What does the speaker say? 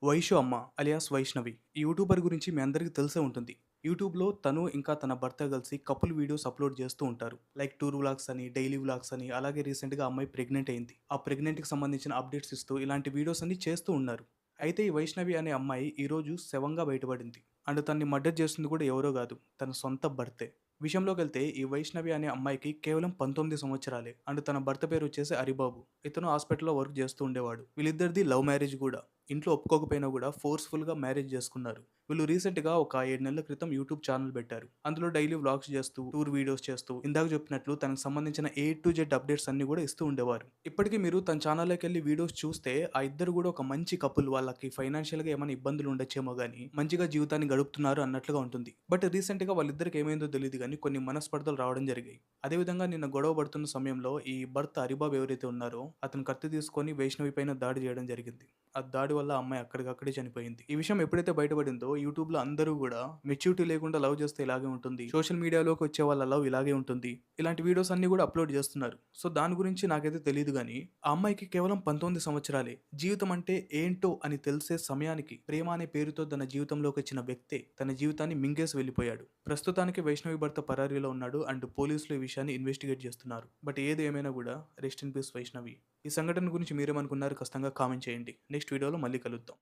వైషు అమ్మ అలియాస్ వైష్ణవి. ఈ యూట్యూబర్ గురించి మీ అందరికీ తెలిసే ఉంటుంది. యూట్యూబ్‌లో తను ఇంకా తన భర్త కలిసి కపుల్ వీడియోస్ అప్‌లోడ్ చేస్తూ ఉంటారు. లైక్ టూర్ వ్లాగ్స్ అని, డైలీ వ్లాగ్స్ అని, అలాగే రీసెంట్‌గా ఆ అమ్మాయి ప్రెగ్నెంట్ అయింది. ఆ ప్రెగ్నెంట్‌కి సంబంధించిన అప్డేట్స్ ఇస్తూ ఇలాంటి వీడియోస్ అన్ని చేస్తూ ఉన్నారు. అయితే ఈ వైష్ణవి అనే అమ్మాయి ఈరోజు శవంగా బయటపడింది. అండ్ తనని మర్డర్ చేసింది కూడా ఎవరో కాదు, తన సొంత భర్తే. విషయంలోకెళ్తే ఈ వైష్ణవి అనే అమ్మాయికి కేవలం 19 సంవత్సరాలే. అండ్ తన భర్త పేరు వచ్చేసి హరిబాబు. ఇతను హాస్పిటల్‌లో వర్క్ చేస్తూ ఉండేవాడు. వీళ్ళిద్దరిది లవ్ మ్యారేజ్ కూడా. ఇంట్లో ఒప్పుకోకపోయినా కూడా ఫోర్స్‌ఫుల్‌గా మ్యారేజ్ చేసుకున్నారు. వీళ్ళు రీసెంట్‌గా ఒక 7 నెలల క్రితం యూట్యూబ్ ఛానెల్ పెట్టారు. అందులో డైలీ వ్లాగ్స్ చేస్తూ, టూర్ వీడియోస్ చేస్తూ, ఇందాక చెప్పినట్లు తనకు సంబంధించిన ఏ టు జెడ్ అప్డేట్స్ అన్నీ కూడా ఇస్తూ ఉండేవారు. ఇప్పటికి మీరు తన ఛానల్‌లోకెళ్ళి వీడియోస్ చూస్తే ఆ ఇద్దరు కూడా ఒక మంచి కపుల్. వాళ్ళకి ఫైనాన్షియల్‌గా ఏమైనా ఇబ్బందులు ఉండొచ్చేమో గానీ మంచిగా జీవితాన్ని గడుపుతున్నారు అన్నట్లుగా ఉంటుంది. బట్ రీసెంట్‌గా వాళ్ళిద్దరికి ఏమైందో తెలీదు గానీ కొన్ని మనస్పర్ధలు రావడం జరిగాయి. అదేవిధంగా నిన్న గొడవ పడుతున్న సమయంలో ఈ భర్త హరిబాబు ఎవరైతే ఉన్నారో అతను కత్తి తీసుకొని వైష్ణవి పైన దాడి చేయడం జరిగింది. ఆ దాడి వల్ల ఆ అమ్మాయి అక్కడికక్కడే చనిపోయింది. ఈ విషయం ఎప్పుడైతే బయటపడిందో యూట్యూబ్‌లో అందరూ గూడా మెచ్యూరిటీ లేకుండా లవ్ చేస్తే ఇలాగే ఉంటుంది. సోషల్ మీడియాలోకి వచ్చే వాళ్ళ లవ్ ఇలాగే ఉంటుంది. ఇలాంటి వీడియోస్ అన్నీ గూడా అప్‌లోడ్ చేస్తున్నారు. సో దాని గురించి నాకైతే తెలీదు గానీ ఆ అమ్మాయికి కేవలం 19 సంవత్సరాలే. జీవితం అంటే ఏంటో అని తెలిసే సమయానికి ప్రేమ అనే పేరుతో తన జీవితంలోకి వచ్చిన వ్యక్తే తన జీవితాన్ని మింగేసి వెళ్ళిపోయాడు. ప్రస్తుతానికి వైష్ణవి భర్త పరారీలో ఉన్నాడు. అండ్ పోలీసులు ఈ విషయాన్ని ఇన్వెస్టిగేట్ చేస్తున్నారు. బట్ ఏది ఏమైనా గూడా రెస్ట్ ఇన్ పీస్ వైష్ణవి. ఈ సంఘటన గురించి మీరేమనుకున్నారు ఖచ్చితంగా కామెంట్ చేయండి. నెక్స్ట్ వీడియోలో మళ్ళీ కలుద్దాం.